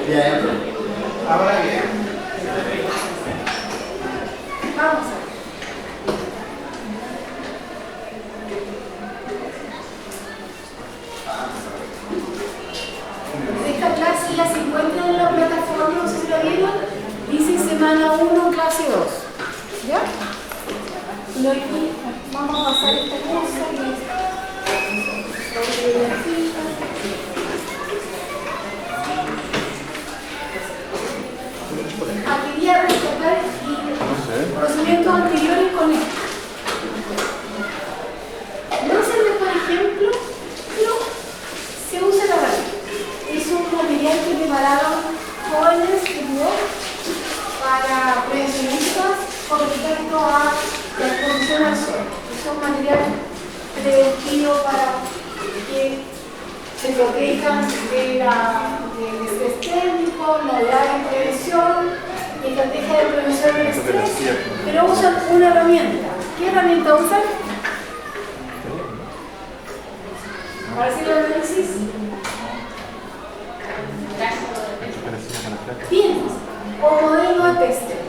Bien. Ahora bien. Vamos a ver. Esta clase ya se encuentra en la plataforma, no sé si la vieron. Dice semana 1, clase 2. ¿Ya? Y hoy vamos a pasar esta cosa que es sobre la fila. Quería rescatar conocimientos anteriores con esto. No es el mejor ejemplo, pero se usa la radio. Es un material que prepararon jóvenes de UOC para prevencionistas con respecto a la exposición al sol. Es un material preventivo para que se protejan del estrés térmico, novedades de prevención, estrategia de prevención del estrés, pero usan una herramienta. ¿Qué herramienta usan? Para hacer el análisis. Bien, o modelo de Pestel.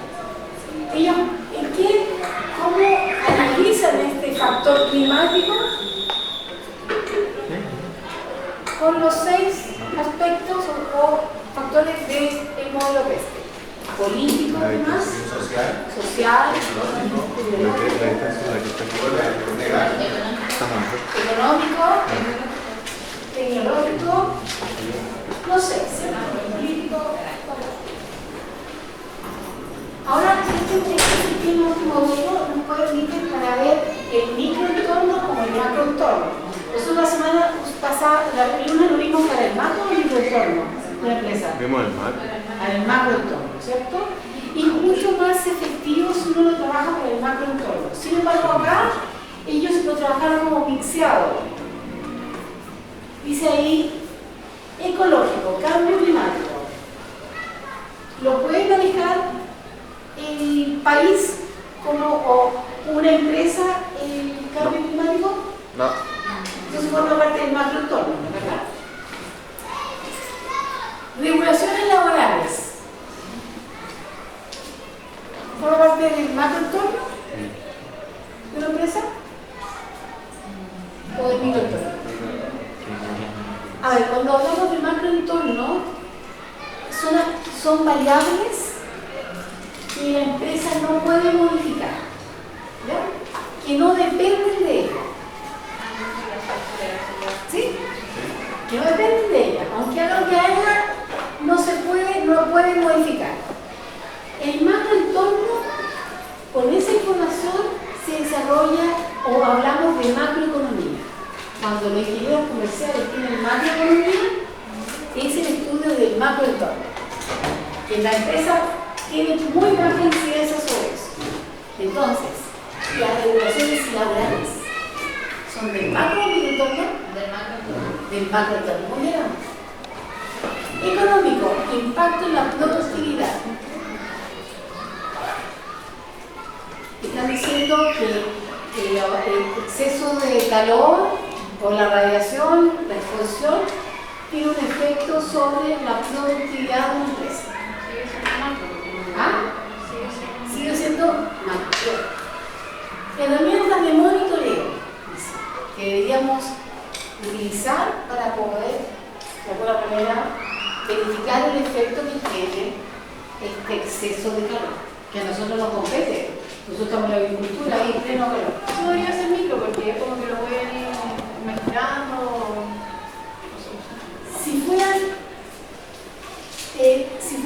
Ellos, ¿cómo analizan este factor climático? Con los 6 aspectos o factores del modelo Pestel. Político, además, social, económico, tecnológico, no sé, político. Ahora, este último modelo nos permite para ver el microentorno como el macroentorno. Nosotros la semana pasada, el lunes lo vimos para el macro y el microentorno de la empresa. Vimos el macro. Para el macroentorno, ¿cierto? Y es mucho más efectivo si uno lo trabaja para el macroentorno. Sin embargo, acá ellos lo trabajaron como mixeado. Dice ahí, ecológico, cambio climático. ¿Lo puede manejar el país o una empresa el cambio climático? No. Entonces forma parte del macroentorno, ¿verdad? Regulaciones laborales. ¿Forma parte del macroentorno de una empresa? ¿O del microentorno? A ver, cuando hablamos del macroentorno, son variables que la empresa no puede modificar, ¿ya? Que no dependen de ella. ¿Sí? Que no dependen de ella. Aunque haga lo que haga, no lo puede modificar. El macroentorno, con esa información, se desarrolla o hablamos de macroeconomía. Cuando los ingenieros comerciales tienen macroeconomía, es el estudio del macroentorno. Que la empresa tiene muy baja incidencia sobre eso. Entonces, las regulaciones laborales son del macroentorno, del macroentorno. Muy bien. Económico, impacto en la productividad. Están diciendo que el exceso de calor o la radiación, la exposición, tiene un efecto sobre la productividad de una empresa. ¿Ah? Sigue siendo macro. Herramientas de monitoreo que deberíamos utilizar para poder, de alguna manera, verificar el efecto que tiene este exceso de calor, que a nosotros nos compete. Nosotros estamos en la agricultura y en pleno calor. Eso podría ser micro, porque es como que lo pueden ir mezclando. Si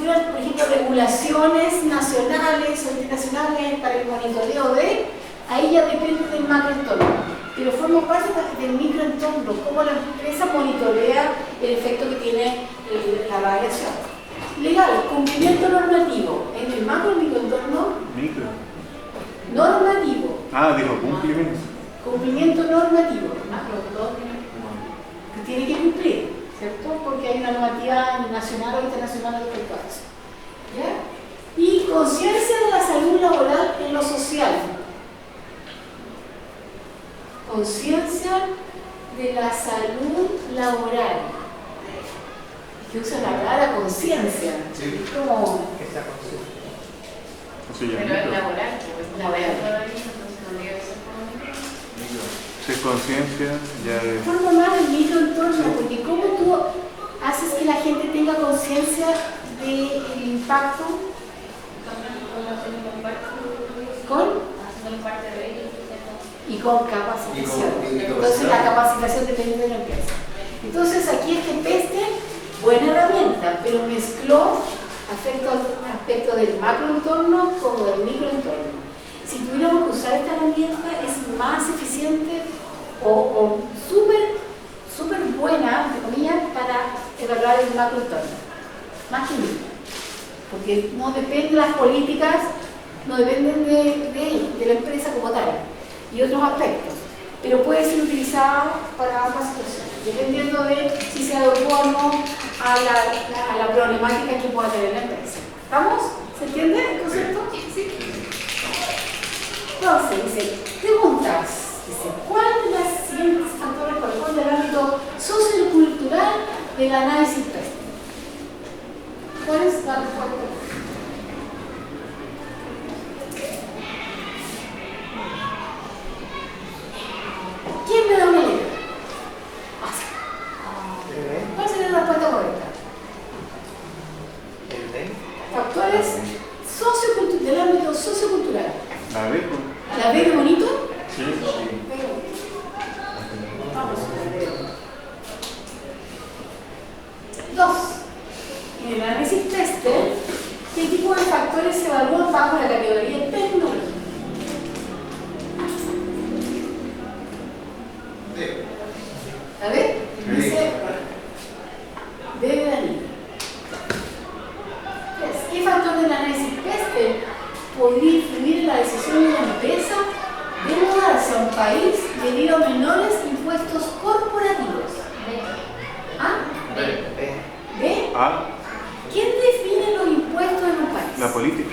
fueran, por ejemplo, regulaciones nacionales o internacionales para el monitoreo ahí ya depende del macroentorno, pero forma parte del microentorno, cómo la empresa monitorea el efecto que tiene la radiación. Legal, cumplimiento normativo, en el macro y microentorno. Micro. Normativo. Ah, dijo cumplimiento. Cumplimiento normativo, que tiene que cumplir, ¿cierto? Porque hay una normativa nacional o internacional respecto a eso. ¿Ya? Y conciencia de la salud laboral en lo social. Conciencia de la salud laboral. que usa la palabra conciencia. Sí. Es como Esa consulta. Eso ya Pero es micro. laboral, pues la verdad. entonces no debe ser como micro. Si es conciencia, ya es. Forma más el microentorno, porque cómo tú haces que la gente tenga conciencia del impacto y con capacitación. Entonces la capacitación depende de la empresa. Entonces aquí este PESTE, buena herramienta, pero mezcló aspectos del macroentorno como del microentorno. Si tuviéramos que usar esta herramienta es más eficiente o súper buena, entre comillas, para evaluar el macroentorno, más que micro. Porque no dependen las políticas, no dependen de la empresa como tal y otros aspectos, pero puede ser utilizada para ambas situaciones, dependiendo de si se adecua o no a la problemática que pueda tener la empresa. ¿Estamos? ¿Se entiende el concepto? Sí. Entonces, dice, preguntas. Dice, ¿cuál de las siguientes factores corresponde al ámbito sociocultural del análisis PESTE? ¿Cuál es la respuesta? ¿Quién me da una letra? ¿Cuál sería la respuesta correcta? ¿El D? Factores del ámbito sociocultural. A ver, pues. ¿La B de bonito? Sí. Vamos a la B. 2. En el análisis PESTE, ¿qué tipo de factores se evalúan bajo la categoría tecnología? D. A ver, dice D de Daniel. ¿Qué factor del análisis PESTE podría influir en la decisión de la empresa de mudarse a un país debido a menores impuestos corporativos? ¿Ah? B. ¿B? A, ¿Quién define los impuestos en un país? la política.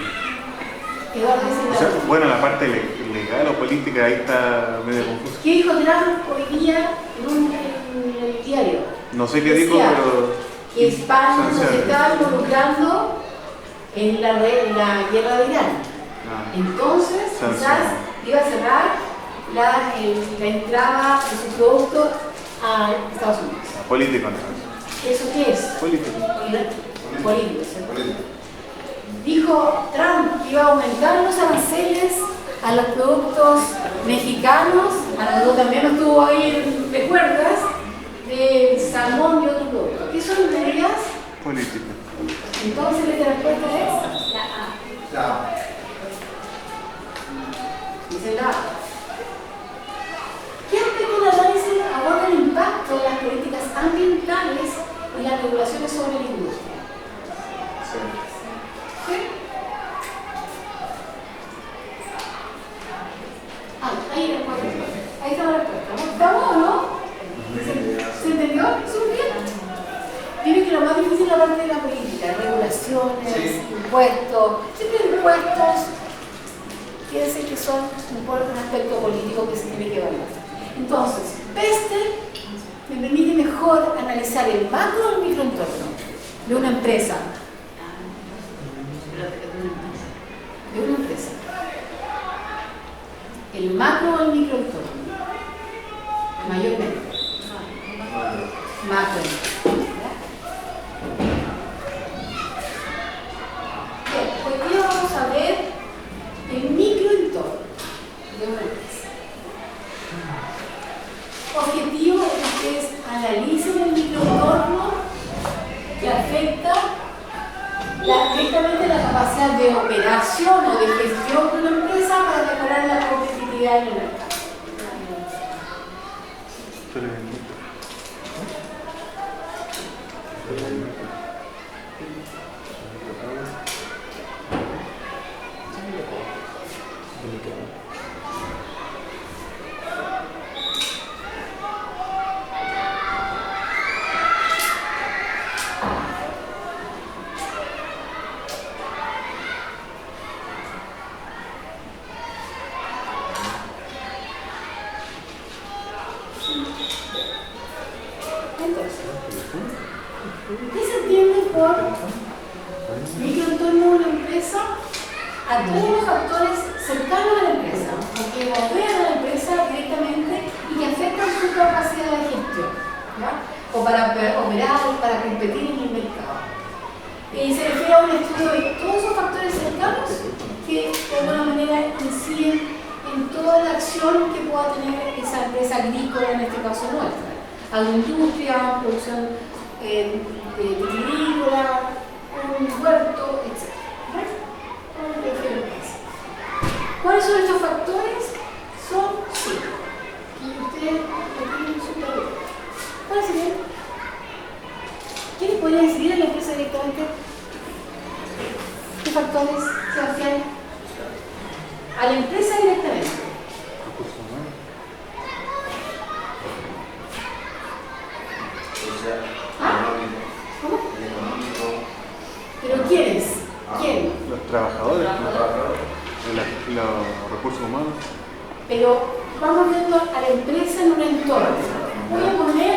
Eduardo dice O sea, la- bueno, la parte legal o política ahí está medio confusa. ¿Qué dijo Trump hoy día en el diario? No sé qué dijo, Decía pero. que España nos sanciones. está involucrando en la guerra de Irán. Ah, Entonces, Sanciones. quizás iba a cerrar la entrada de su producto a Estados Unidos. político entonces. ¿Eso qué es? Político. Político, ¿cierto? Dijo Trump que iba a aumentar los aranceles a los productos mexicanos, a nosotros también nos tuvo ahí, ¿recuerdas? De salmón y otros productos. ¿Qué son medidas? Político. Entonces, la respuesta es La A. La. dice la A. ¿Qué aspecto del análisis aborda el impacto de las políticas ambientales y las regulaciones sobre la industria? ¿Sí? Ah, ahí la respuesta. Ahí está la respuesta. ¿Estamos o no? ¿Se entendió? ¿Súper bien? Tiene que lo más difícil es la parte de la política, regulaciones, Sí. impuestos. Siempre impuestos, fíjense que son un aspecto político que se tiene que evaluar. Entonces, PESTE me permite mejor analizar el macro o el microentorno de una empresa. De una empresa. El macro o el microentorno. Mayormente. Macro. Bien, hoy día vamos a ver el microentorno de una empresa. Objetivo es que ustedes analicen el microentorno que afecta directamente la capacidad de operación o de gestión de una empresa para mejorar la competitividad en el mercado. Entonces, ¿Qué se entiende por microentorno de una empresa? A todos los factores cercanos a la empresa, o que rodean a la empresa directamente y que afectan su capacidad de gestión, ¿ya? O para operar, para competir en el mercado. Y se refiere a un estudio de todos esos factores cercanos que de alguna manera inciden en toda la acción que pueda tener esa empresa agrícola, en este caso nuestra. Agroindustria, producción vitivinícola, un huerto, etc. ¿Cuáles son estos factores? Son 5. Y ustedes lo tienen súper bien. ¿Cuáles serían? ¿Quiénes podrían incidir en la empresa directamente? ¿Qué factores, Sebastián? A la empresa directamente. Recursos humanos. Social, ¿Ah? económico, ¿Cómo? económico, ¿Pero quiénes? ¿Quién? Los trabajadores, trabajador. los recursos humanos. Pero vamos viendo a la empresa en un entorno. Voy a poner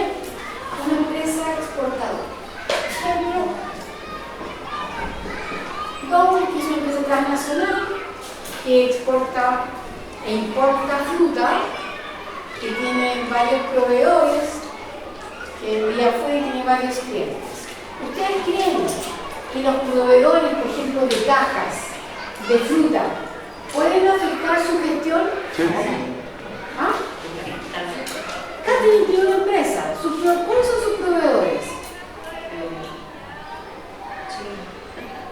una empresa exportadora. Ejemplo, Dow, que es una empresa transnacional que exporta e importa fruta, que tiene varios proveedores, que envía afuera y tiene varios clientes. ¿Ustedes creen que los proveedores, por ejemplo, de cajas, de fruta, pueden afectar su gestión? Sí. ¿Ah? Catherine tiene una empresa. ¿Cuáles son sus proveedores?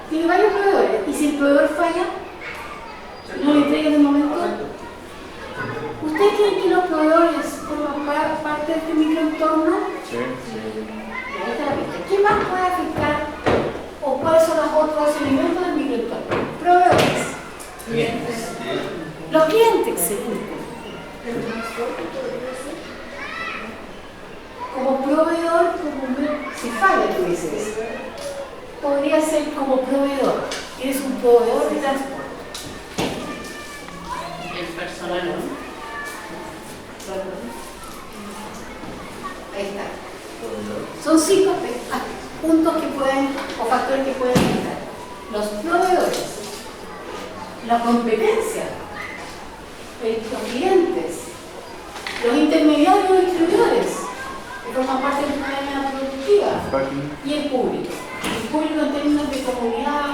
Tiene varios proveedores. ¿Y si el proveedor falla? ¿No le entrega en el momento? ¿Ustedes creen que los proveedores forman parte de este microentorno? Sí. Ahí está la pista. ¿Qué más puede afectar o cuáles son los otros elementos del microentorno? Proveedores. Los clientes se cumplen. Como proveedor, si falla, tú dices, podría ser como proveedor. Eres un proveedor de transporte. El personal, ¿no? Ahí está. Son 5 puntos que pueden, o factores que pueden afectar. Los proveedores, la competencia, los clientes, los intermediarios y distribuidores, que forman parte de una cadena productiva, y el público. El público en términos de comunidad,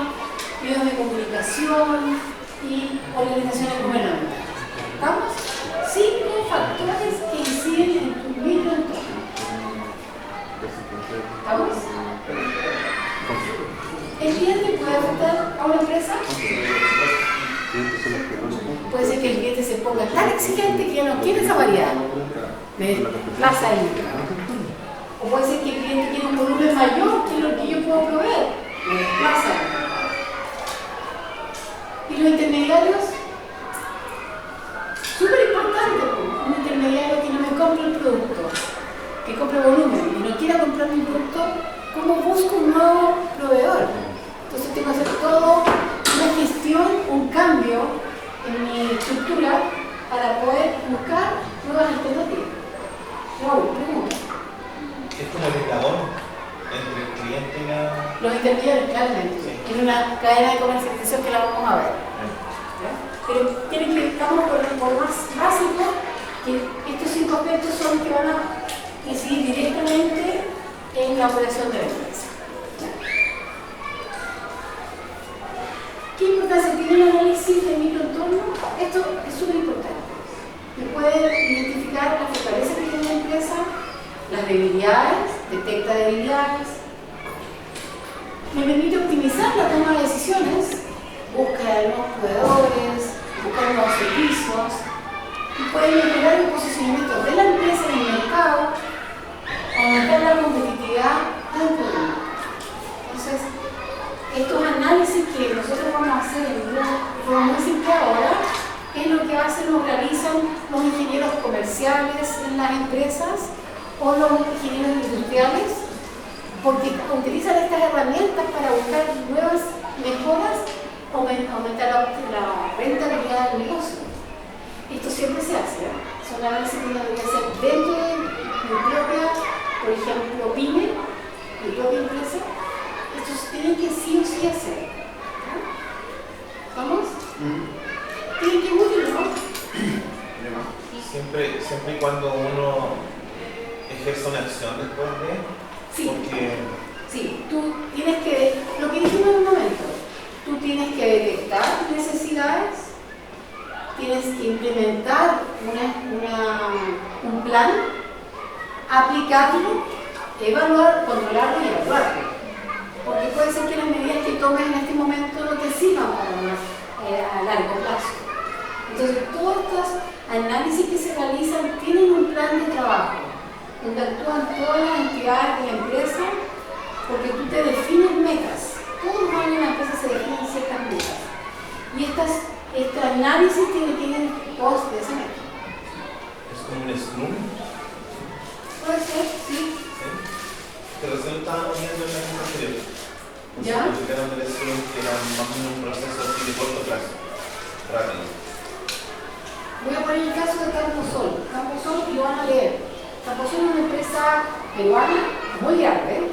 medios de comunicación y organizaciones gubernamentales. ¿Estamos? 5 factores que inciden en tu microentorno. ¿Estamos? ¿El cliente puede afectar a una empresa? Puede ser que el cliente se ponga tan exigente que ya no quiere esa variedad de plaza de mercado. O puede ser que el cliente tiene un volumen mayor que lo que yo puedo proveer, me desplaza de mercado. ¿Y los intermediarios? Súper importante, un intermediario que no me compre el producto, que compre volumen y no quiera comprar mi producto, ¿cómo busco un nuevo proveedor? Entonces tengo que hacer todo una gestión, un cambio en mi estructura para poder buscar nuevas alternativas. Raúl, pregunta. Es como el eslabón entre el cliente y la... Los intermediarios, claramente, en una cadena de comercialización que la vamos a ver. ¿Ya? Pero tienen que, estamos por más básico, que estos 5 aspectos son los que van a incidir directamente en la operación de la empresa. ¿Qué importancia tiene el análisis de microentorno? Esto es súper importante. Me puede identificar las fortalezas que tiene la empresa, las debilidades, detecta debilidades. Me permite optimizar la toma de decisiones, búsqueda de nuevos proveedores, buscar nuevos servicios, y puede mejorar el posicionamiento de la empresa en el mercado, aumentar la competitividad dentro del mercado. Entonces, estos análisis que nosotros vamos a hacer de forma muy simple ahora, es lo que lo realizan los ingenieros comerciales en las empresas o los ingenieros industriales, porque utilizan estas herramientas para buscar nuevas mejoras, aumentar la rentabilidad del negocio. Esto siempre se hace, ¿eh? Son análisis que uno debería hacer dentro de mi propia, por ejemplo, pyme, tu propia empresa, estos tienen que sí o sí hacer. ¿Ya? ¿Vamos? Tienen que útil, ¿no? Siempre y cuando uno ejerce una acción después de, Sí. porque Sí, tú tienes que, lo que dijimos en un momento, tú tienes que detectar necesidades, tienes que implementar un plan, aplicarlo, evaluar, controlarlo y evaluarlo. Porque puede ser que las medidas que tomes en este momento no te sirvan a largo plazo. Entonces, todos estos análisis que se realizan tienen un plan de trabajo, donde actúan todas las entidades de la empresa, porque tú te defines metas. Todos los años en la empresa se definen ciertas metas. Y este análisis tiene que ir en pos de esa meta. es como un Scrum. Puede ser, sí. ¿Sí? Que recién estábamos viendo en la misma anterior. ¿Ya? Nos explicaron del Scrum que era más o menos un proceso así de corto plazo, rápido. Voy a poner el caso de Camposol. Camposol, y lo van a leer. Camposol es una empresa peruana muy grande.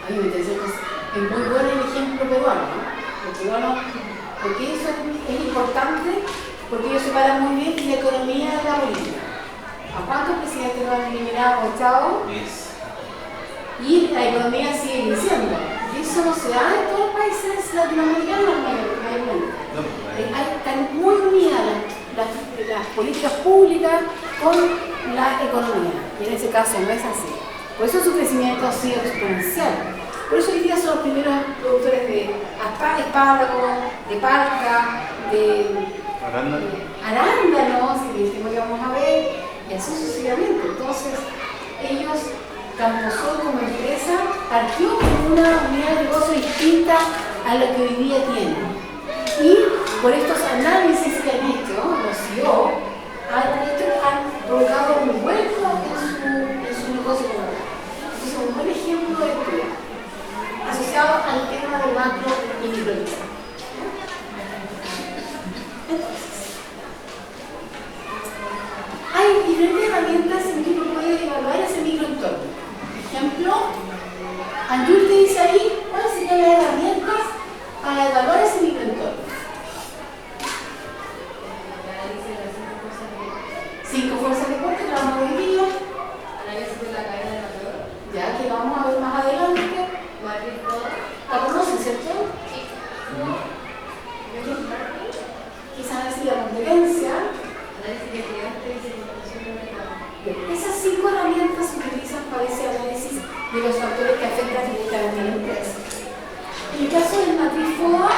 A mí me interesa, es muy bueno el ejemplo peruano, ¿no? Los peruanos, porque eso es importante, porque ellos separan muy bien la economía de la política. ¿A cuántos presidentes lo han eliminado o echado? Yes. Y la economía sigue creciendo. Y eso no se da en todos los países latinoamericanos mayormente. No, Están muy unidas las políticas públicas con la economía. Y en ese caso no es así. Por eso su crecimiento ha sido exponencial. Por eso hoy día son los primeros productores de espárragos, de palta, de arándanos, que es el tema que vamos a ver, y así sucesivamente. Entonces, ellos, Camposol como empresa, partió con una unidad de negocio distinta a la que hoy día tienen. Y por estos análisis que han hecho, los CEO, han provocado un vuelco en su negocio comercial. Es un buen ejemplo de estudio, asociado al tema de macro y microempresa. Entonces, hay diferentes herramientas en que uno puede evaluar ese microentorno. Por ejemplo, Anjul te dice ahí cuáles serían las herramientas para evaluar ese microentorno. 5 fuerzas de corte que vamos a ver hoy día. Análisis de la cadena de valor. Ya que vamos a ver más adelante. Matriz toda. ¿La conocen, cierto? Sí. Que es análisis de la competencia. Análisis de clientes y segmentación de mercado. Esas 5 herramientas se utilizan para ese análisis de los factores que afectan directamente a la empresa. En el caso del matriz FODA,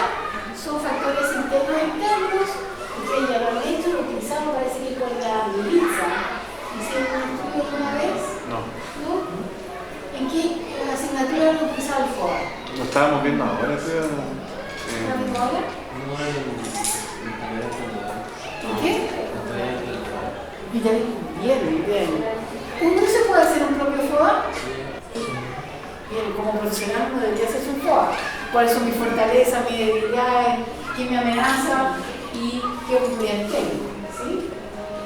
son factores internos y externos. Ustedes ya lo han hecho, lo utilizamos, parece que con la Melissa. ¿Hicieron un estudio alguna vez? No, ¿No? ¿En qué asignatura han utilizado el FODA? lo estábamos viendo ahora, creo. ¿La memoria? ¿En qué? Bien, bien. ¿Uno se puede hacer un propio FODA? Bien, como profesional no debería hacerse un FODA. ¿Cuáles son mis fortalezas, mis debilidades, qué me amenaza y qué oportunidades tengo? ¿Sí?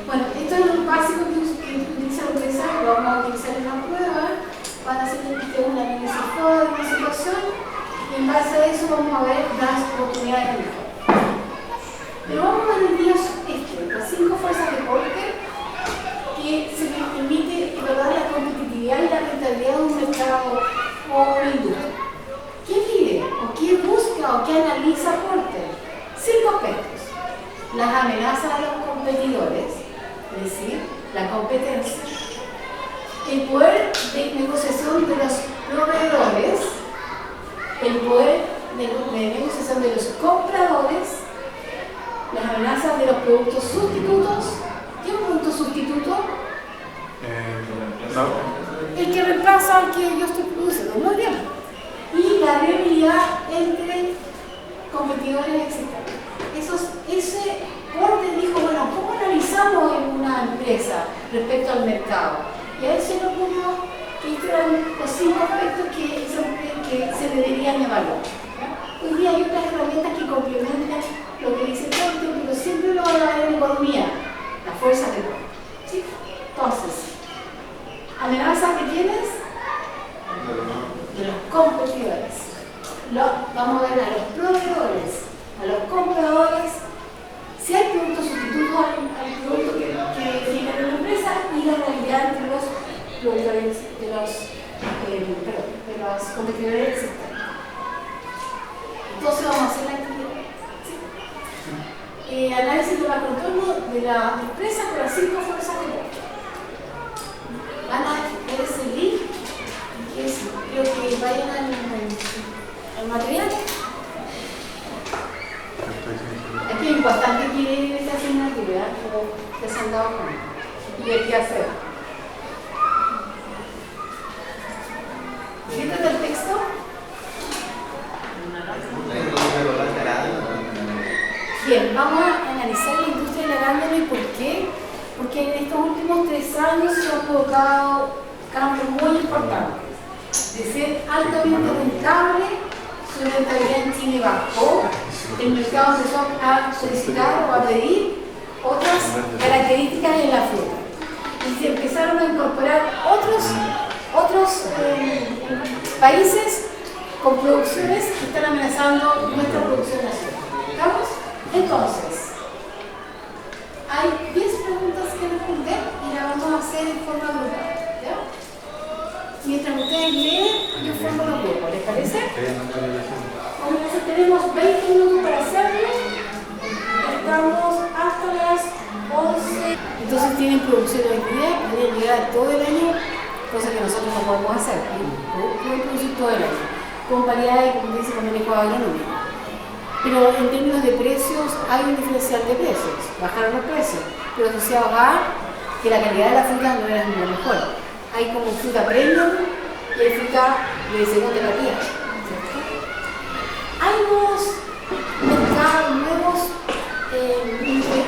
Bueno, esto es lo básico que utiliza la empresa, lo vamos a utilizar en la prueba. Van a hacer un análisis FODA de una situación y en base a eso vamos a ver las oportunidades de mejora. Pero vamos a ver hoy día las 5 fuerzas de corte que se les permite evaluar la competitividad y la rentabilidad de un mercado o una industria. ¿Qué mide o qué busca o qué analiza Porter? 5 aspectos. Las amenazas a los competidores, es decir, la competencia, el poder de negociación de los proveedores, el poder de negociación de los compradores, las amenazas de los productos sustitutos. ¿Qué es un producto sustituto? No. El que reemplaza al que yo estoy produciendo. Muy bien. Y la rivalidad entre competidores existentes. Ese orden dijo, bueno, ¿cómo analizamos en una empresa respecto al mercado? Y a él se le ocurrió que estos eran los 5 aspectos que se deberían evaluar. Hoy día hay otras herramientas que complementan lo que dice Porter, pero siempre lo va a ver en economía, la fuerza de Porter. ¿Sí? Entonces, ¿amenaza que tienes? competidores. Vamos a ver a los proveedores, a los compradores, si hay productos sustitutos al producto que genera la empresa y la realidad entre los productores de los competidores existentes. Entonces vamos a hacer la actividad. ¿Sí? Análisis de macroentorno de la empresa con las 5 fuerzas de voto. Van a ver ese link, que es, creo que vayan al material. Aquí es importante que esta asignatura, que se han dado cuenta y hay que hacer. ¿De qué trata el texto? Bien, vamos a analizar la industria del arándano y por qué. Porque en estos últimos 3 años se han provocado cambios muy importantes. De ser altamente rentable, su rentabilidad en Chile bajó, el mercado empezó a solicitar o a pedir otras características en la fruta. Y se empezaron a incorporar otros países con producciones que están amenazando nuestra producción nacional. ¿Estamos? Entonces, hay 10 preguntas que responder y las vamos a hacer en forma grupal. ¿Ya? Mientras ustedes leen, yo formo los grupos. ¿Les parece? Entonces, tenemos 20 minutos para hacerlo. Estamos hasta las 11. Entonces, tienen producción hoy día, podrían llegar todo el año, cosa que nosotros no podemos hacer. Pueden producir todo el año, con variedades, como dice, con manejo agronómico. Pero en términos de precios, hay un diferencial de precios, bajaron los precios, pero asociado a que la calidad de la fruta no era la mejor. Hay como fruta premium y hay fruta de segunda calidad. ¿Cierto? Hay nuevos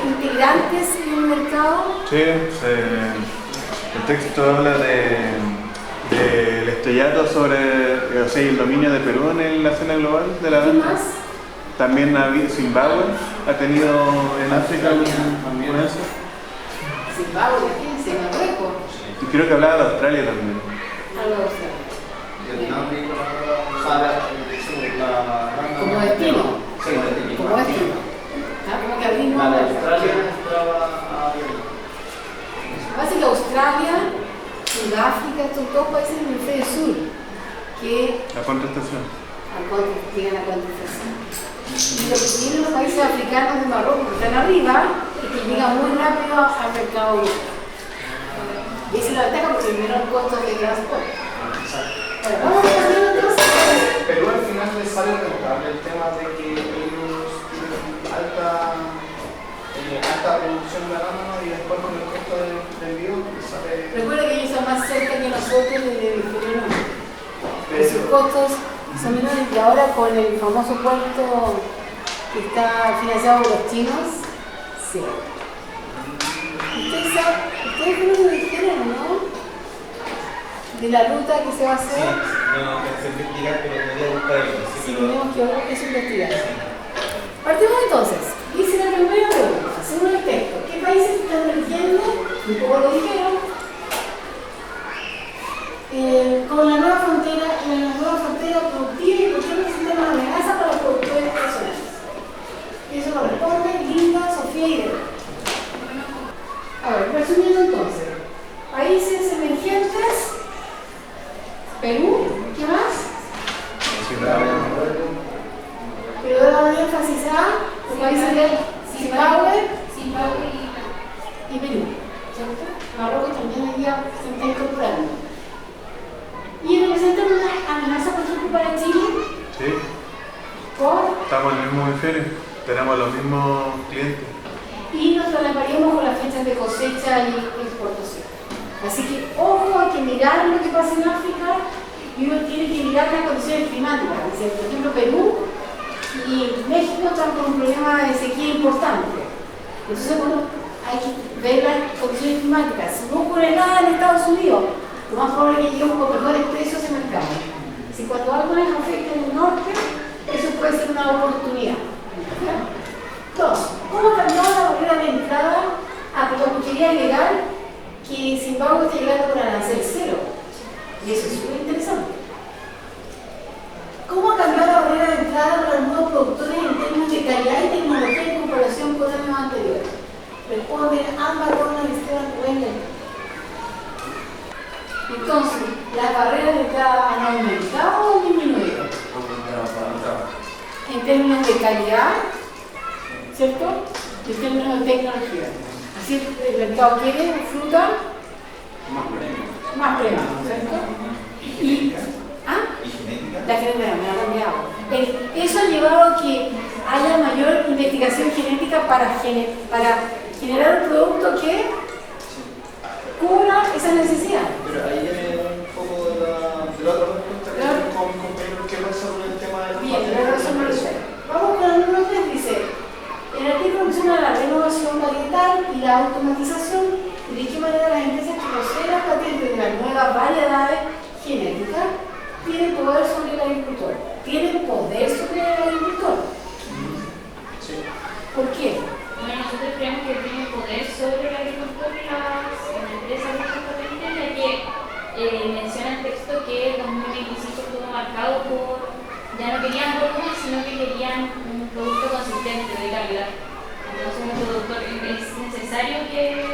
integrantes en el mercado. Sí, el texto habla del estrellato sobre, o sea, el dominio de Perú en la escena global de la ¿Qué venta. más? También Zimbabue ha tenido en África un eso. Zimbabue, fíjense, Marruecos. Y creo que hablaba de Australia también. Algo de Australia. Como Como destino. Sí, como destino. Como destino. Como que abrimos. Australia entraba a Pasa que Australia, Sudáfrica, estos dos países del hemisferio sur, que La contestación. llegan a contestación. Y lo que tienen los países africanos de Marruecos que están arriba es que llegan muy rápido al mercado europeo. Y esa es la ventaja porque hay menor costos de transporte. Bueno, vamos a ver entonces. Perú al final les sale rentable el tema de que ellos tienen alta producción de arándano y después con el costo de envío les sale. Recuerda que ellos son más cerca que nosotros del hemisferio norte. Pero sus costos son menores y ahora con el famoso puerto que está financiado por los chinos, sí. Ustedes creo que me dijeron, ¿no? De la ruta que se va a hacer. No, pensé investigar, pero no voy a buscar el Sí, tenemos que eso investigar. Partimos entonces. Dice la primera pregunta, según el texto, ¿qué países están eligiendo? Un poco lo dijeron. Con la nueva frontera productiva y por qué representa una amenaza para los productores nacionales. Y eso lo responde Linda, Sofía y Irene. A ver, resumiendo entonces, países emergentes, Perú, ¿qué más? Pero ahora voy a énfasis a los países de Zimbabue y Perú, ¿cierto? Marruecos también hoy día se está incorporando. ¿Y representa una amenaza, por ejemplo, para Chile? Sí, ¿Por? estamos en el mismo hemisferio, tenemos los mismos clientes. Y nos trasladaríamos con las fechas de cosecha y exportación. Así que, ojo, hay que mirar lo que pasa en África y uno tiene que mirar las condiciones climáticas. Por ejemplo, Perú y México están con un problema de sequía importante. Entonces, bueno, hay que ver las condiciones climáticas. Si no ocurre nada en Estados Unidos, lo más probable es que lleguemos con mejores precios en el mercado. Si cuando algo les afecta en el norte, eso puede ser una oportunidad. Entonces, ¿cómo cambió la barrera de entrada a la cuchillería legal que Zimbabue está llegando con arancel cero? Y eso es súper interesante. responden ambas rondas del sistema Wendel. Entonces, ¿las barreras de entrada han aumentado o disminuido? En términos de calidad, ¿cierto? En términos de tecnología. Así el mercado quiere fruta más premium, ¿cierto? Y, la genética me ha cambiado. Eso ha llevado a que haya mayor investigación genética para generar un producto que cubra esa necesidad. Pero ahí viene un poco de la otra respuesta que tenemos con mi compañero que pasa con el tema de las patentes. Vamos con el número 3, dice, el artículo menciona la renovación varietal y la automatización y de qué manera las empresas que poseen las patentes de las nuevas variedades genéticas tienen poder sobre el agricultor. Tienen poder sobre el agricultor. Sí. ¿Por qué? Bueno, nosotros creemos que tienen poder sobre el agricultor y las empresas de esta patente, ya que menciona el texto que el 2025 estuvo marcado por, ya no querían volumen, sino que querían un producto consistente de calidad. Entonces un productor es necesario que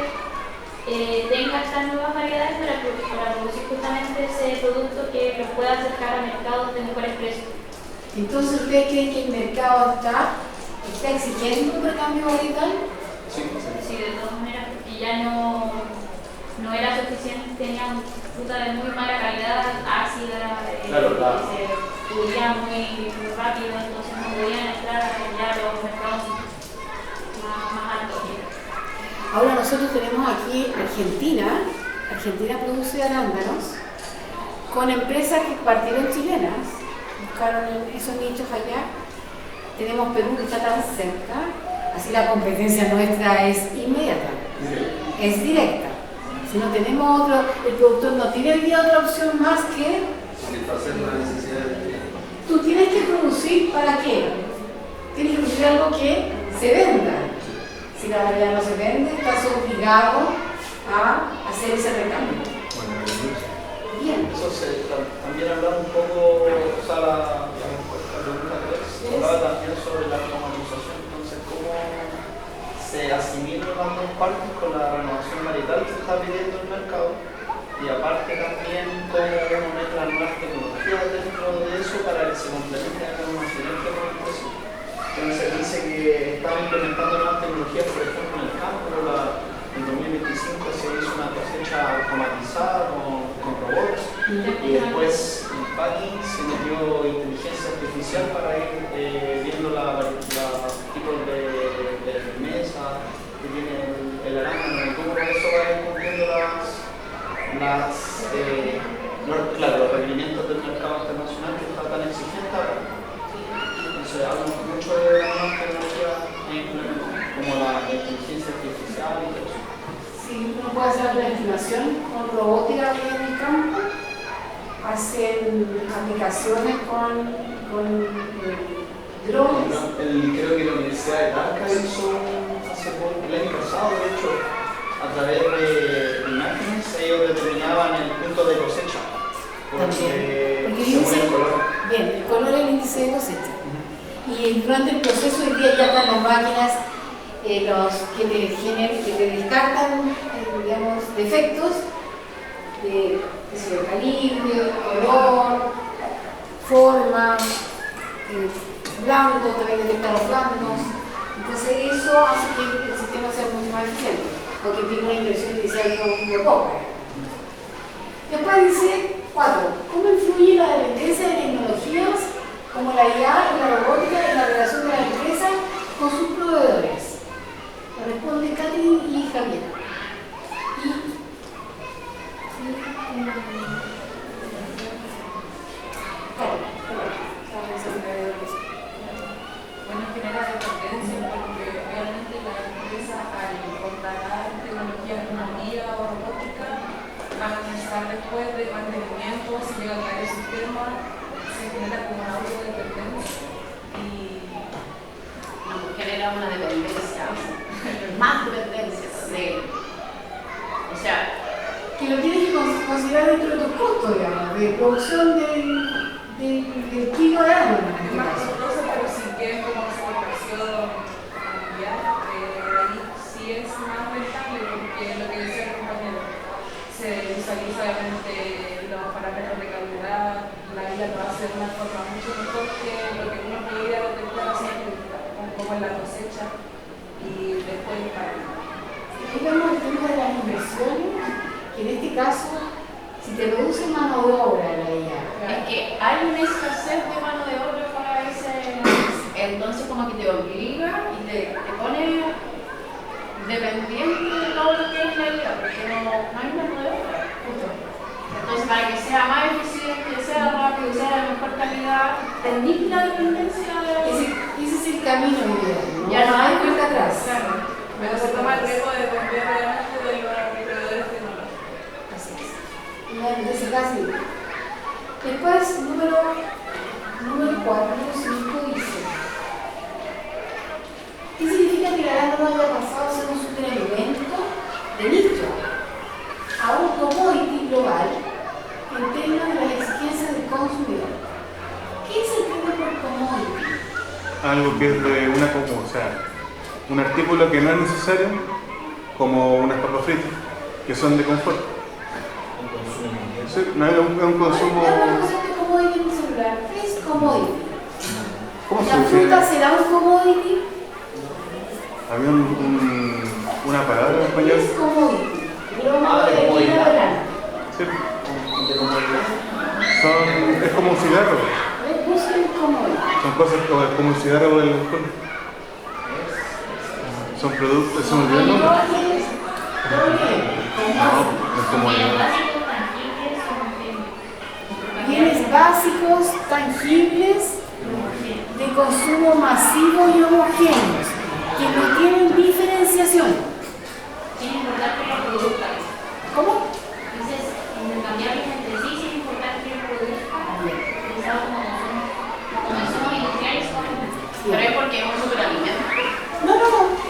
tenga estas nuevas variedades para producir justamente ese producto que los pueda acercar a mercados de mejores precios. Entonces, ¿ustedes creen que el mercado está exigiendo un recambio varietal? Sí, de todas maneras, porque ya no era suficiente, tenían fruta de muy mala calidad, ácida, Claro, que se pudría muy rápido, entonces no podían entrar ya a los mercados más altos. Ahora nosotros tenemos aquí Argentina produce arándanos con empresas que partieron chilenas, buscaron esos nichos allá. Tenemos Perú que está tan cerca, así la competencia nuestra es inmediata, es directa. Si no tenemos otro, el productor no tiene hoy día otra opción más que Satisfacer la necesidad del cliente. tú tienes que producir. ¿Para qué? Tienes que producir algo que se venda. Si la variedad no se vende, estás obligado a hacer ese recambio. Bien. Eso también hablaba un poco, o sea, la pregunta 3, hablaba también sobre la automatización, entonces cómo se asimilan las dos partes con la renovación varietal que está pidiendo el mercado y aparte también cómo uno mete las nuevas tecnologías dentro de eso para que se complementen con una siguiente proceso. Entonces dice que están implementando nuevas tecnologías, por ejemplo en el campo, en 2025 se hizo una cosecha automatizada con robots y después en packing se metió inteligencia artificial para ir viendo los tipos de mesa que tiene el arándano y cómo eso va a ir cumpliendo los requerimientos del mercado internacional que está tan exigente ahora. Entonces hablamos mucho de las nuevas tecnologías como la inteligencia artificial y todo eso. Sí, uno puede hacer la estimación con robótica en el campo, hacen aplicaciones con drones. Creo que la Universidad de Talca hizo hace poco, el año pasado, de hecho, a través de imágenes, ellos determinaban el punto de cosecha. Porque según el color. Bien, el color es el índice de cosecha. Y durante el proceso hoy día ya están las máquinas que te descartan digamos, defectos de calibre, color, forma, blancos, también detectar los blancos. Entonces eso hace que el sistema sea mucho más eficiente, porque tiene una inversión inicial muy poca. Después dice 4. ¿Cómo influye la dependencia de tecnologías como la IA y la robótica en la relación de la empresa con sus proveedores? Responde Katy y Javier. Bueno, genera dependencia porque obviamente la empresa al contratar tecnología como IA o robótica van a necesitar después de mantenimiento, si llega a caer el sistema, se genera como una autodependencia y genera una dependencia, más dependencia o sea, que lo tienes que considerar dentro de tus costos, digamos, de producción del kilo de agua. es más costoso, pero si quieres como exportación mundial, ahí sí es más la vida lo hace de una forma mucho mejor que lo que uno podría detectar así como en la cosecha y después para. Digamos el tema de las inversiones, que en este caso, si te reduce mano de obra en la IA, Es que hay una escasez de mano de obra para ese, entonces como que te obliga y te pone dependiente de todo lo que es la IA, porque no hay mano de obra. Entonces para que sea más eficiente, sea rápido, sea de mejor calidad, tenés la dependencia de... ese es el camino ideal, ¿no? Ya no hay vuelta atrás. Claro, pero se toma el riesgo de depender realmente de los proveedores tecnológicos. Así es. Entonces casi. Después, número 4, 5 dice: ¿qué significa que la arándano haya pasado a ser un superalimento de nicho a un commodity global en términos de las exigencias del consumidor? ¿Qué se entiende por commodity? Algo que es de una como, o sea, un artículo que no es necesario, como unas papas fritas, que son de confort. Un consumo mundial. Sí, no es un consumo. La noción de commodity en el celular, ¿qué es commodity? ¿Cómo se ¿La dice? fruta será un commodity? Había una palabra en ¿Qué español. es commodity? Yo vamos a de ver aquí comodidad. adelante. Sí. De comodidad. Es como un cigarro. Busquen commodity. Son cosas como el cigarro del alcohol. Son productos, se me olvidó el nombre. No, es como Bienes básicos, tangibles, homogéneos. Bienes básicos, tangibles, de consumo masivo y homogéneos, que no tienen diferenciación. Sin importar que lo produzcan. ¿Cómo? Entonces, intercambiables entre sí sin importar quién lo produzca. Utilizados como insumos industriales o Pero es porque es un superalimento. No,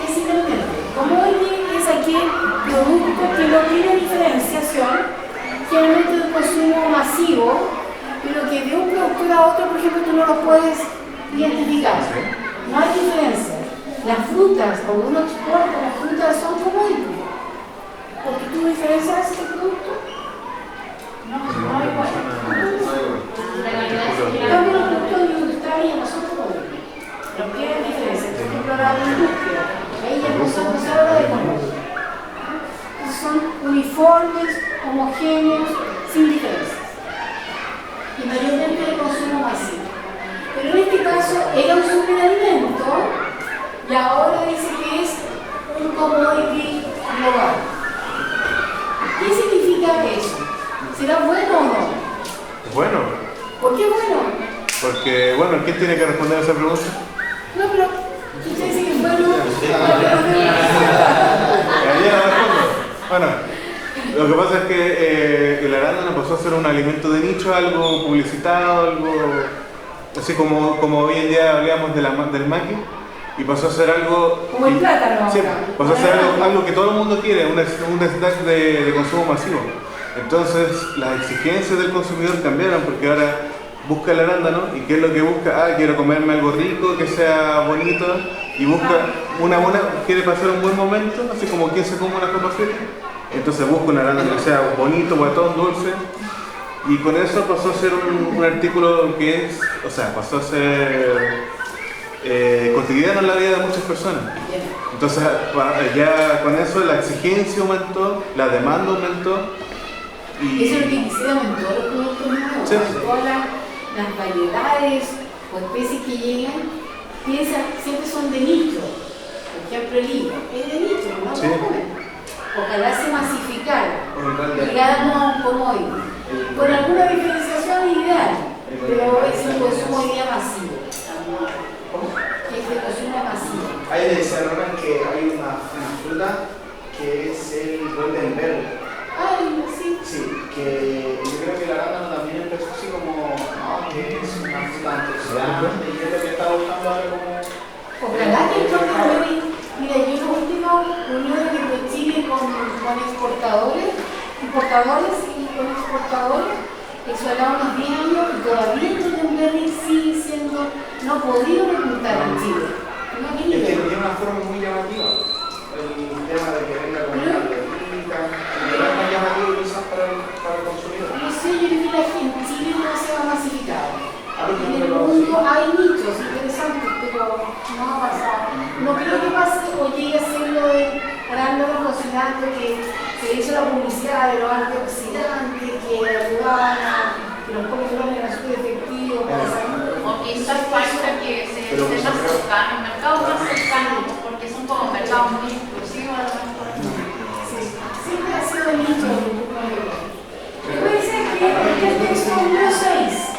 es independiente. Commodity es aquel producto que no tiene diferenciación, generalmente de consumo masivo, pero que de un productor a otro, por ejemplo, tú no lo puedes identificar. No hay diferencia. Las frutas, cuando uno exporta las frutas, son commodity. Porque tú diferencias este producto. No hay igual. la calidad En similar. cambio, los productos industriales ya no son commodity. No tienen diferencia. Por ejemplo, la industria. Ahí ya no se habla de commodity. Son uniformes, homogéneos, sin diferencias. Y mayormente de consumo masivo. Pero en este caso era un superalimento y ahora dice que es un commodity global. ¿Qué significa eso? ¿Será bueno o no? Bueno, ¿Por qué bueno? porque, bueno, ¿quién tiene que responder a esa pregunta? No, pero usted dice que es bueno. Ayer la respondo. Bueno, lo que pasa es que el arándano pasó a ser un alimento de nicho, algo publicitado, algo así como hoy en día hablamos del maqui, y pasó a ser algo... Como el plátano. Sí, ahora. pasó a ser algo que todo el mundo quiere, un snack de consumo masivo. Entonces las exigencias del consumidor cambiaron porque ahora busca el arándano y ¿qué es lo que busca? Quiero comerme algo rico, que sea bonito, y busca quiere pasar un buen momento, así como quien se come una papa frita. Entonces busca un arándano que sea bonito, guatón, dulce. Y con eso pasó a ser un artículo que es, o sea, pasó a ser cotidiano en la vida de muchas personas. Entonces ya con eso la exigencia aumentó, la demanda aumentó. Y Eso es lo que quisiéramos en todos los productos nuevos. Sí. Todas las variedades o especies que llegan, siempre son de nicho. Por ejemplo, el higo es de nicho, no Sí. lo comen. Ojalá se masificara, Ojalá. llegáramos a un commodity. Con alguna diferenciación ideal, pero es un consumo hoy día masivo. Es de consumo masivo. Ahí le decía a Roland que hay una fruta que es el Golden Berry. Ay, sí. Sí, que yo creo que el arándano también empezó así como, no, que es una fruta antioxidante y es lo que está buscando ahora como... Ojalá que el Golden. Mira, yo la última reunión de Chile con importadores y con exportadores, eso era unos 10 años y todavía el Golden Berry sigue siendo no podido reclutar en Chile. No Es que quería. tiene una forma muy llamativa. El tema de que venga con una rica, es más llamativo quizás para el consumidor. No sé, yo creo que en Chile no se va a masificar fondo hay nichos interesantes, pero no va a pasar. No creo que pase o llegue a ser lo de arándanos considerando que se hizo la publicidad de los antioxidantes, que ayudaban a que los polifenoles eran súper efectivos para la salud. O quizás falta que se esté más cercano, mercados más cercanos, porque son como mercados muy exclusivos a lo mejor. Sí, siempre ha sido el nicho del grupo de hoy. Puede ser que el texto número 6.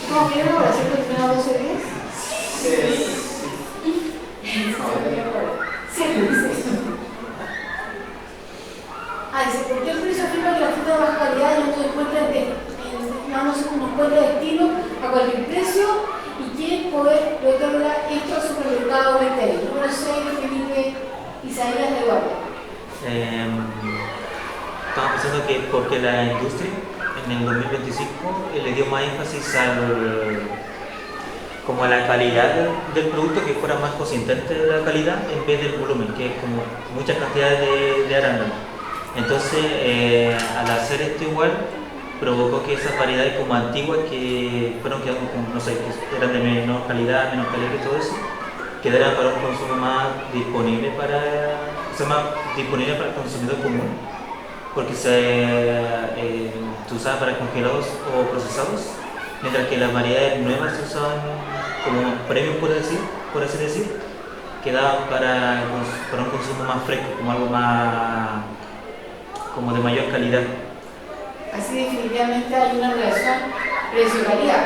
¿Cómo que ahora? ¿Cierto que tenemos 12 días? Dice, ¿por qué el precio afirma que la fruta de baja calidad no se encuentra nos encuentra destino a cualquier precio y quiere poder lograr esto al supermercado retail? Número 6, Felipe Isaías de Guardia. Estamos pensando que porque la industria en el 2025 le dio más énfasis como a la calidad del producto, que fuera más consistente la calidad en vez del volumen, que es como muchas cantidades de arándanos. Entonces, al hacer esto igual, provocó que esas variedades como antiguas que fueron quedando como, no sé, que eran de menor calidad y todo eso, quedaran para un consumo más disponible para el consumidor común, porque se usaban para congelados o procesados, mientras que las variedades nuevas se usaban como premium, por así decir, quedaban para un consumo más fresco, como algo más como de mayor calidad. Así definitivamente hay una relación precio-calidad.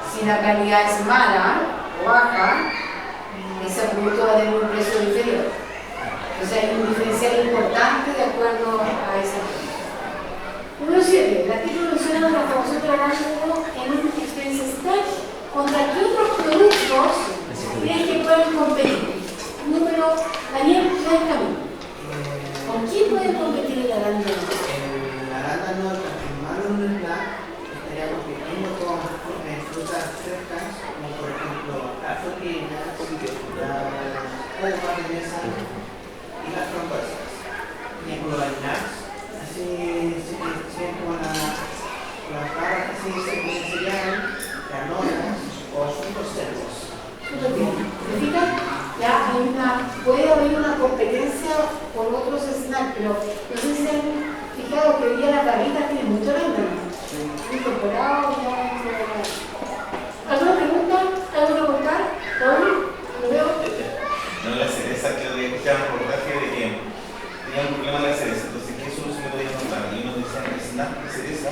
Si la calidad es mala o baja, ese producto va a tener un precio inferior. Entonces hay un diferencial importante de acuerdo a esa cosa. Número 7. El artículo menciona la transformación del arándano en un experiencia snack. ¿Contra qué otros productos crees que pueden competir? Número Daniel Camino. ¿Con quién puede competir el arándano? El arándano, transformarlo en un snack, estaría compitiendo con frutas frescas, como por ejemplo las frutillas, las uvas de mesa y las frambuesas. Y en los snacks, así como las barras así serían granolas o frutos secos. Súper bien. ¿Se fijan? Ya puede haber una competencia por otros snacks, pero no sé si se han fijado que hoy día las barritas tienen mucho arándano. Incorporado ya. ¿Alguna pregunta? ¿Algo que contar? ¿Raúl? ¿Lo veo? No, la cereza, creo que escuchaban un reportaje de que tenían un problema de la cereza, entonces ¿qué solución podían encontrar? Y uno decía snack de cereza,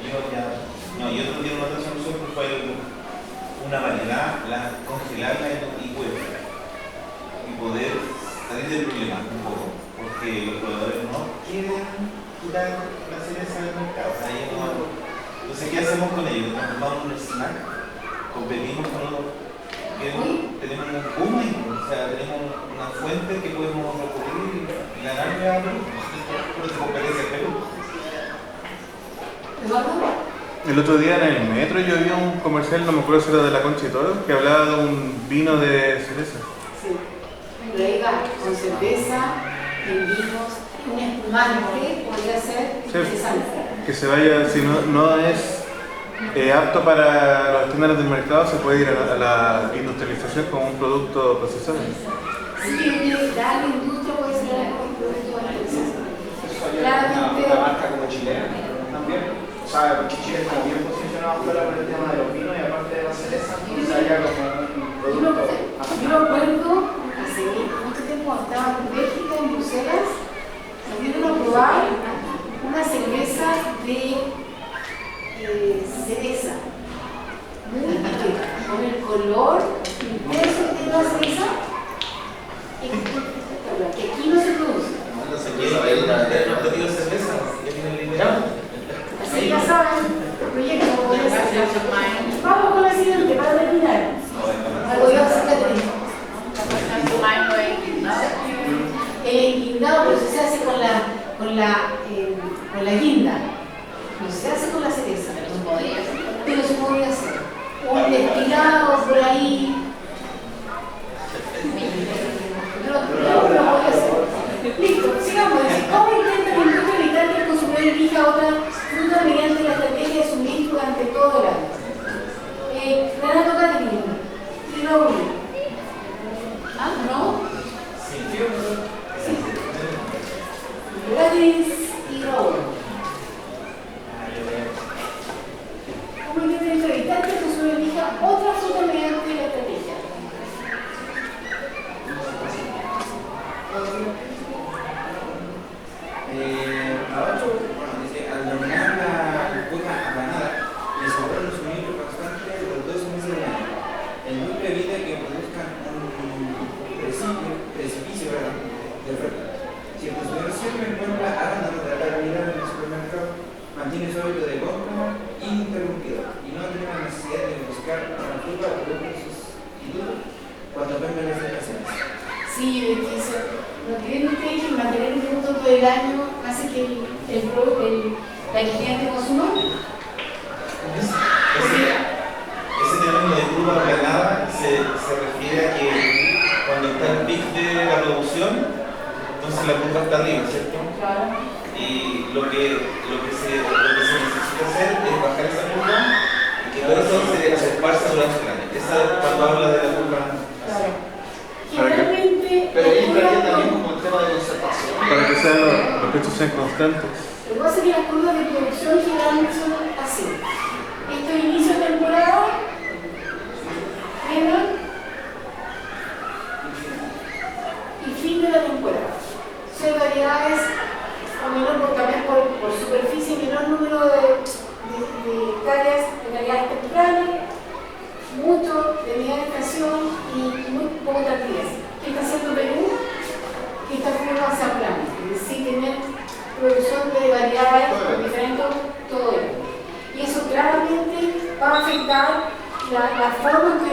y otros dieron otra solución que fue una variedad, congelarla y huevo, y poder salir del problema un poco, porque los proveedores no quieren quitar la cereza del mercado. Entonces, ¿qué hacemos con ellos? Transformamos un snack, competimos con otros. Tenemos un boom ahí, o sea, tenemos una fuente que podemos recurrir y ganarle a por esa competencia en Perú. El otro día en el metro yo vi un comercial, no me acuerdo si era de la Concha y Toro, que hablaba de un vino de cereza. Sí, con cerveza, en vinos, un espumante podría ser interesante. Que se vaya, si no es apto para los estándares del mercado, se puede ir a la industrialización como un producto procesado. Sí, la industria puede ser un producto de procesado. Claramente una marca como chilena también. O sea, porque Chile está bien posicionado fuera por el tema de los vinos y aparte de la cereza, quizá ya como un producto. Yo recuerdo hace mucho tiempo cuando estaba en Bélgica, en Bruselas, nos dieron a probar una cerveza de cereza, muy rica, con el color intenso de la cereza, que aquí no se produce. Así ya saben, el proyecto. Vamos con la siguiente para terminar. El enguindado, pero se hace con la guinda. No se hace con la cereza. Pero se podría hacer. Un destilado por ahí. Pero podría hacer. Listo, sigamos. ¿Cómo intenta la industria evitar que el consumidor elija otra fruta mediante la estrategia de suministro durante todo el año? otra fruta mediante la estrategia. Abajo, dice, al dominar la cultura aplanada, les ahorra el suministro constante de los 12 meses del año. El núcleo evita que produzcan un precipicio de oferta. Si el consumidor siempre encuentra arándanos de alta calidad en el supermercado, mantiene su hábito de compra ininterrumpido y no tiene la necesidad de buscar una fruta o productos sustitutos cuando cambian las estaciones. Sí, lo que ven ustedes que mantener un producto todo el año hace que la cliente consuma. Ese término de curva aplanada se refiere a que cuando está el pic de la producción, entonces la curva está arriba, ¿cierto? Claro. Y lo que se necesita hacer es bajar esa curva y que todo eso se esparza durante el año. Esa es cuando habla de la curva. Claro. Generalmente. Pero ahí entraría también como el tema de conservación. Para que los precios sean constantes. Lo que pasa es que las curvas de producción generalmente son así. Esto es inicio de temporada, final y fin de la temporada. Son variedades o menor por cambiar por superficie, menor número de hectáreas de variedades tempranas, mucho de media estación y muy poca tardías. ¿Qué está haciendo Perú? Que esta curva se aplane, es decir, tener producción de variedades diferentes todo el año. Y eso claramente va a afectar la forma en que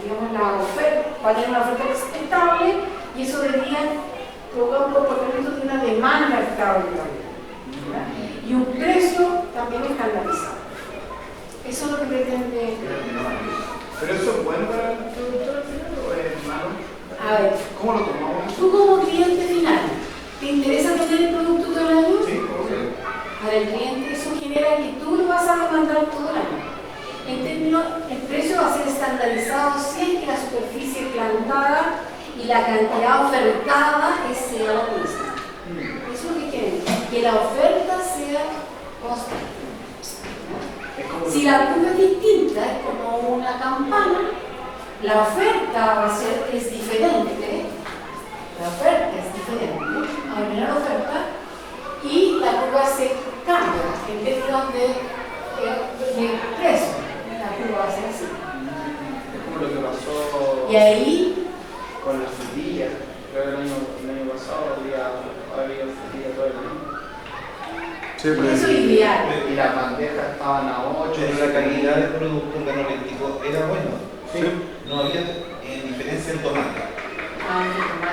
digamos, la oferta va a tener una oferta estable y eso debería provocar un comportamiento de una demanda estable también, y un precio también estandarizado. Eso es lo que pretende. ¿Pero eso es bueno para el productor final o es malo? A ver, ¿Cómo lo tomamos? tú como cliente final, ¿te interesa tener el producto todo el año? Sí, obvio. Para el cliente eso genera que tú lo vas a demandar todo el año. En términos, el precio va a ser estandarizado si es que la superficie plantada y la cantidad ofertada sea la misma. Eso es lo que quieren, que la oferta sea constante. Si la curva es distinta, es como una campana, la oferta es diferente. La oferta es diferente, hay menor oferta y la curva se cambia en términos de precio. La curva va a ser así. Es como lo que pasó Y ahí, con las frutillas. Creo que el año pasado había frutilla todo el año. Sí, eso es ideal. Y las bandejas estaban a 8. Pero la calidad del producto organoléptico era bueno. Sí. No había diferencia en tomate.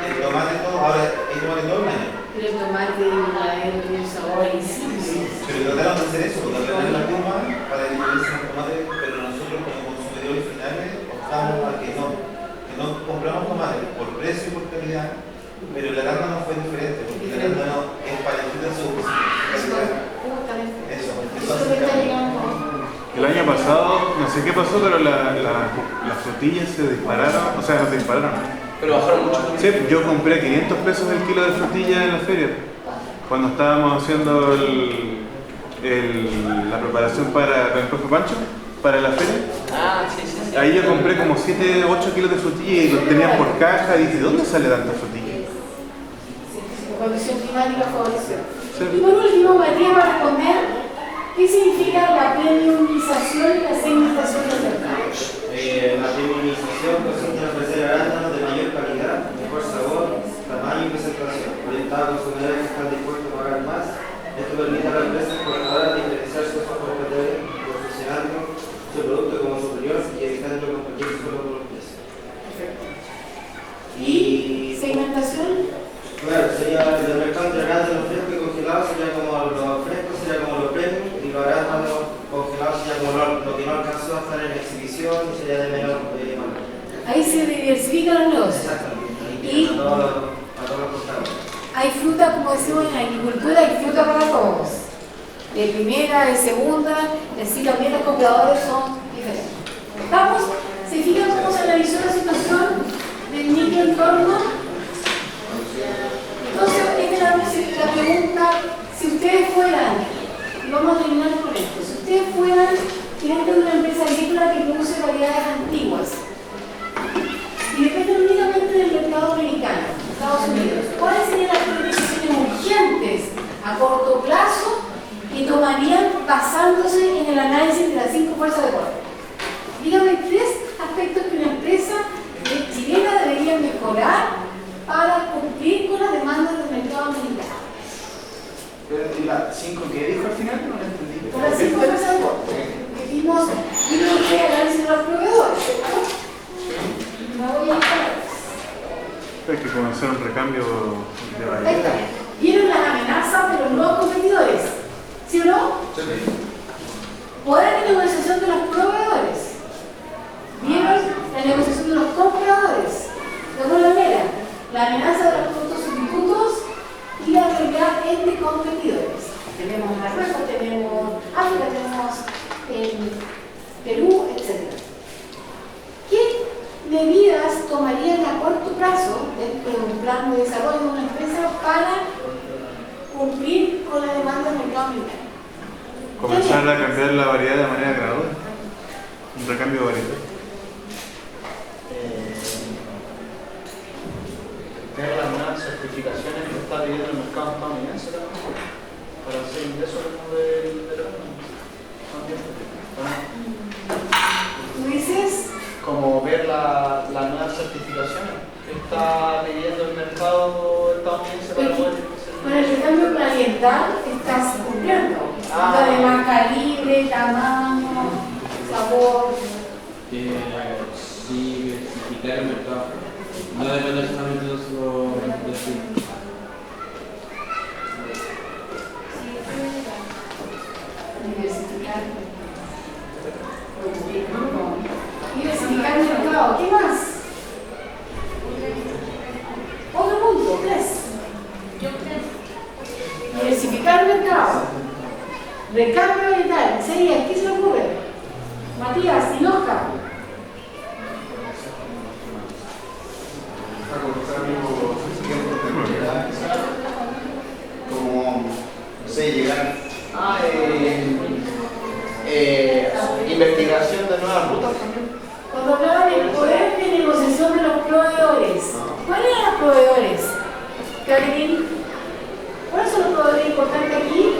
El El tomate todo, ahora hay tomate todo el año. Pero el tomate tiene un sabor insípido. Pero trataron de hacer eso, de aplanar la curva para diferenciar el tomate, pero nosotros como consumidores finales optamos a que no compramos tomate por precio y por calidad, pero el arándano fue diferente, porque el arándano es parecido en su calidad. Eso hace cambio. El año pasado, no sé qué pasó, pero las frutillas se dispararon, o sea, no se dispararon. Pero bajaron mucho. Sí, yo compré 500 pesos el kilo de frutillas en la feria. Cuando estábamos haciendo la preparación para el profe Pancho, para la feria. Ah, sí. Ahí yo compré como 7, 8 kilos de frutillas y los tenían por caja y dije, ¿dónde sale tanta frutilla? Condición climática favoreció. Sí. Y por último, Matías va a responder qué significa la premiumización y la segmentación del mercado. La premiumización consiste en ofrecer arándanos de mayor calidad, mejor sabor, tamaño y presentación, orientado a consumidores que están dispuestos a pagar más. Esto permite a las empresas exportadoras diferenciar sus competidores, posicionando su producto como superior y evitando competir solo por los precios. Perfecto. ¿Y segmentación? Claro, sería el mercado entre arándanos frescos y congelados, sería como los frescos, sería como los premium, y los arándanos congelados sería como lo que no alcanzó a estar en exhibición y sería de menor valor. Ahí se diversifican los negocios. Exactamente. Y A todos los compradores. hay fruta, como decimos en la agricultura, hay fruta para todos. De primera, de segunda, así también los compradores son diferentes. Vamos, ¿se fijan cómo se analizó la situación del microentorno? Entonces, esta es la pregunta, si ustedes fueran, y vamos a terminar con esto, si ustedes fueran y dentro de una empresa agrícola que produce variedades antiguas. Y depende únicamente del mercado americano, Estados Unidos. ¿Cuáles serían las decisiones urgentes a corto plazo que tomarían basándose en el análisis de las 5 fuerzas de corte? Dígame 3 aspectos que una empresa chilena debería mejorar para cumplir con las demandas del mercado americano. ¿Y la 5 que dijo al final? No la entendí. Con las 5 fuerzas de corte. Vimos que análisis de los proveedores, ¿cierto? Me voy a dejar. Hay que comenzar un recambio de Ahí variedad. está. Vieron las amenazas de los nuevos competidores, ¿sí o no? Sí. Poder de negociación de los proveedores. Vieron la negociación de los compradores. De alguna manera, la amenaza de los productos sustitutos y la realidad entre competidores. Tenemos Marruecos, tenemos África, tenemos Perú, etc. ¿Qué medidas tomarían a corto plazo dentro de un plan de desarrollo de una empresa para cumplir con la demanda del mercado americano? Comenzar a cambiar la variedad de manera gradual. Un recambio de variedad. Tener las nuevas certificaciones que está pidiendo el mercado estadounidense también, para hacer ingresos de la ¿Tú dices? como ver las nuevas certificaciones que está pidiendo el mercado estadounidense para poder Con el recambio ambiental estás cumpliendo. Ah. Lo de marca libre, tamaño, sabor. Sí, diversificar el mercado. No depender solamente de su Diversificar. Diversificar el mercado. ¿Qué más? Otro punto, 3. Diversificar el mercado. Recambio ambiental. Sería, ¿qué se le ocurre? Matías, Sinoja. Como, no sé, llegar. investigación de nuevas rutas también. Cuando hablaban del poder de negociación de los proveedores, ¿cuáles eran los proveedores? Karin, ¿cuáles son los proveedores importantes aquí?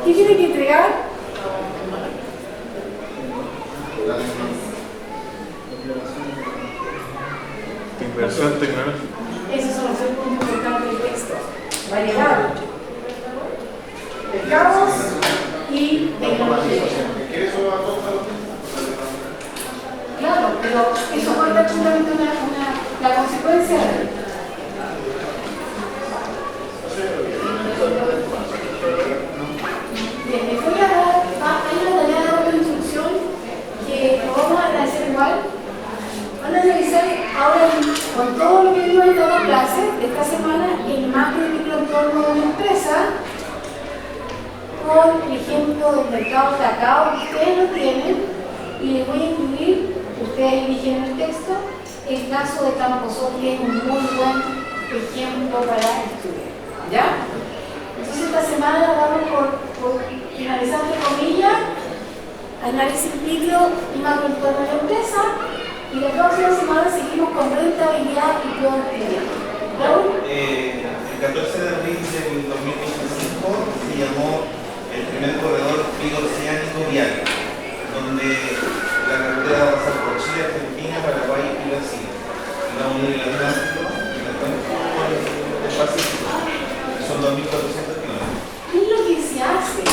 ¿Qué tiene que entregar? Inversión tecnológica. Esos son los 3 puntos importantes del texto. Variedad, mercados y tecnología. Claro, pero eso puede dar simplemente la consecuencia de... Bien, les voy a dar, hay una tarea de autoinstrucción que lo vamos a agradecer igual. Van a realizar ahora con todo lo que vimos en toda la clase de esta semana el macro y microentorno de una empresa con el ejemplo del mercado de cacao que ustedes lo tienen y les voy a incluir, ustedes eligen el texto, el caso de Camposol, que es un muy buen ejemplo para estudiar. ¿Ya? Entonces esta semana damos por finalizar entre comillas análisis micro y macroentorno de la empresa. Y la próxima semana seguimos con rentabilidad y productividad. ¿Raúl? El 14 de abril del 2025 se llamó el primer corredor transoceánico vial, donde la carretera va a pasar por Chile, Argentina, Paraguay y Brasil. La unir el Atlántico, el Pacífico. Son 2.400 kilómetros. ¿Qué es lo que se hace?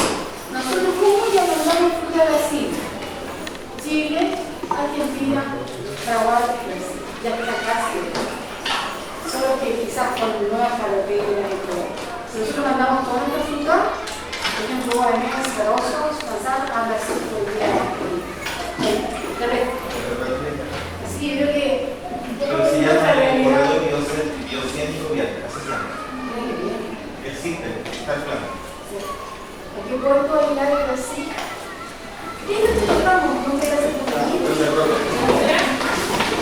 Nosotros como ya mandamos fruta a Brasil, Chile, Argentina, Paraguay, ya está casi. Solo que quizás con nuevas carreteras y todo. Si nosotros mandamos toda nuestra fruta, por ejemplo, guaraníes, carosos, manzanas, a Brasil por el día. Así que creo que Pero se llama el corredor bioceánico vial, así se llama. Existe, está claro. ¿A qué puerto hay de Brasil?